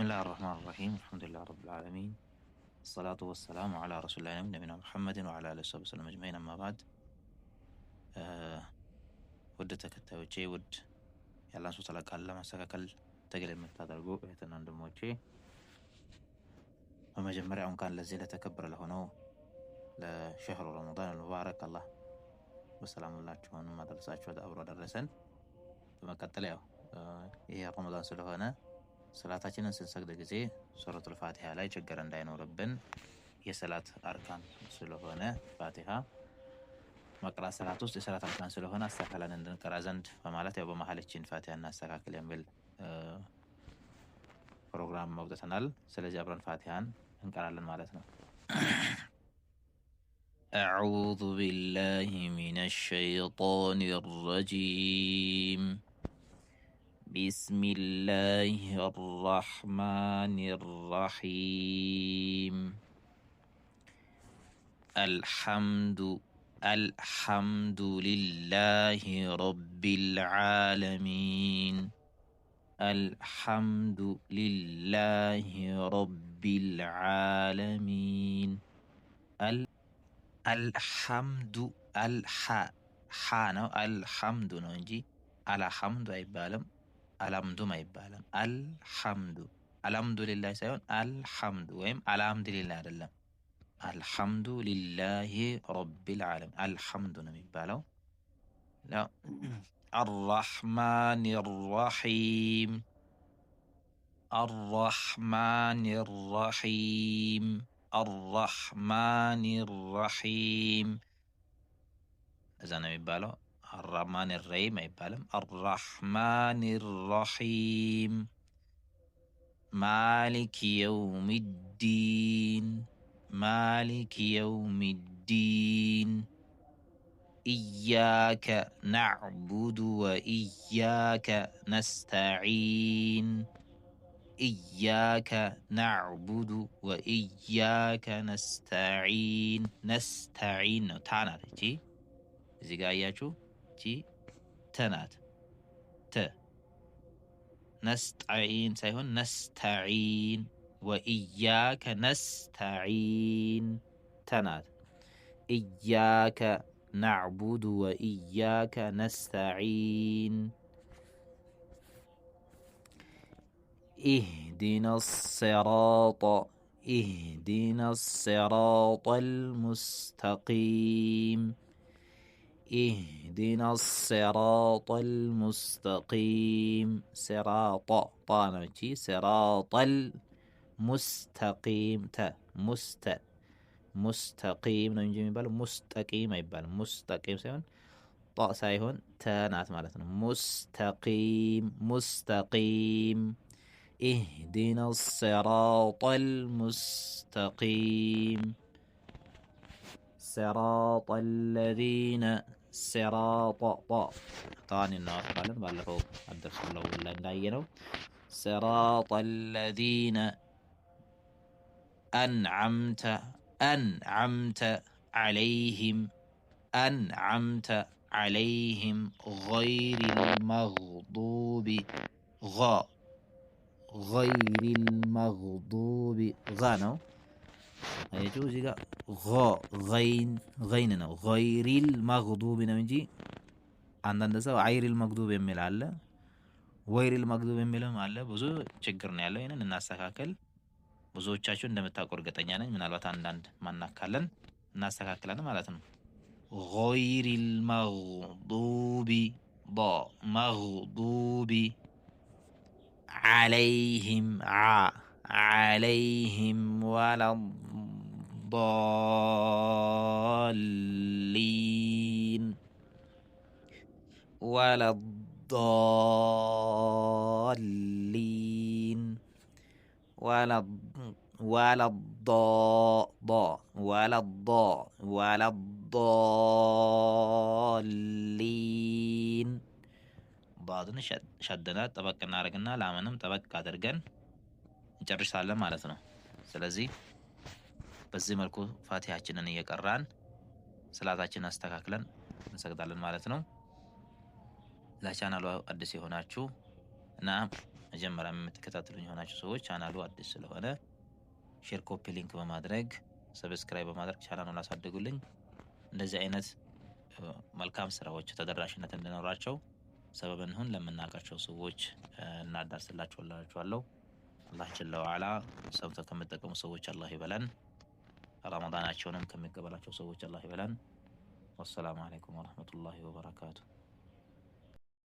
بسم الله الرحمن الرحيم الحمد لله رب العالمين الصلاة والسلام على رسول الله نبينا محمد وعلى آله وصحبه وسلم أجمعين أما بعد ውድ ተከታዮቼ ውድ ያላን ሱት ተለቃለ ማስተካከል ተገለ የምታደርጉ እህትና ወንድሞቼ በመጀመሪያ እንኳን ለዚህ ለተከበረ ለሆነው ለሸህሩ ረመዳን المبارك አላህ በሰላም ሁላችሁንም ማድረሳችሁ አብሮ ደረሰን። በመቀጠል ያው ይሄ ረመዳን ስለሆነ ሰላታችንን ስንሰግድ ጊዜ ሱረቱል ፋቲሃ ላይ ችግር እንዳይኖርብን የሰላት አርካን ስለሆነ ፋቲሃ መቅራት ሰላት ውስጥ የሰላት አርካን ስለሆነ አስተካክለን እንድንቀራ ዘንድ በማለት ያው በመሐለችን ፋቲሃ እናስተካክል የሚል ፕሮግራም መውጣተናል። ስለዚህ አብረን ፋቲሃን እንቀራለን ማለት ነው። أعوذ بالله من الشيطان الرجيم بسم الله الرحمن الرحيم الحمد لله رب العالمين الحمد لله رب العالمين الحمد حانو الحمد نونجي الحمد አይባልም الحمد ما ይባልም الحمد لله ሳይሆን الحمد ወይም الحمد لله አይደለም الحمد لله رب العالمين الحمد ነው የሚባለው። الرحمن الرحيم الرحمن الرحيم الرحمن الرحيم إذا ነው የሚባለው الرحمن الرحيم አይባልም الرحمن الرحيم مالك يوم الدين مالك يوم الدين إياك نعبد وإياك نستعين إياك نعبد وإياك نستعين نستعين تعنات جي زيغا ياچو جي تنات ت نستعين سيهون نستعين وإياك نستعين تنات إياك نعبد وإياك نستعين اهدنا الصراط المستقيم اهدنا الصراط المستقيم صراط طانوتي صراط المستقيم مستقيم ነው እንጂ የሚባለው ሙስተቂም አይባልም። ሙስተቂም ሳይሆን ጣ ሳይሆን ተናት ማለት ነው። ሙስተቂም اهدنا الصراط المستقيم صراط الذين صراط طاني እናወጣለን ባለፈው አደረሰው ላይ እንዳየነው صراط الذين أنعمت عليهم غير المغضوب غانو يجوز غين ነው غير المغضوب ነው እንጂ አንዳንድ ሰው غير المغضوب የሚል አለ غير المغضوب የሚልም አለ። ብዙ ችግር ነው ያለው። ይሄንን እናስተካክል። ብዙዎቻችሁ እንደምታውቁ እርግጠኛ ነኝ። ምናልባት አንዳንድ ማናካለን እናስተካክላለን ማለት ነው። غير المغضوب مغضوب عليهم ولا الضالين ولا الضالين ባድን ሸደና ጠበቅ እናደርግና ላምንም ጠበቅ አድርገን እንጨርሳለን ማለት ነው። ስለዚህ በዚህ መልኩ ፋቲሃችንን እየቀራን ሰላታችንን አስተካክለን እንሰግዳለን ማለት ነው። ለቻናሉ አዲስ የሆናችሁ እና መጀመሪያ የምትከታተሉኝ የሆናችሁ ሰዎች ቻናሉ አዲስ ስለሆነ ሼር፣ ኮፒ ሊንክ በማድረግ ሰብስክራይብ በማድረግ ቻናሉን አሳድጉልኝ። እንደዚህ አይነት መልካም ስራዎች ተደራሽነት እንዲኖራቸው ሰበብ እንሁን። ለምናውቃቸው ሰዎች እናዳርስላችኋለሁ። አላህ ጀለ ወዐላ ሰምተው ከሚጠቀሙ ሰዎች አላህ ይበለን። ረመዳናቸውንም ከሚቀበላቸው ሰዎች አላህ ይበለን። ወሰላሙ አለይኩም ወረህመቱላሂ ወበረካቱሁ።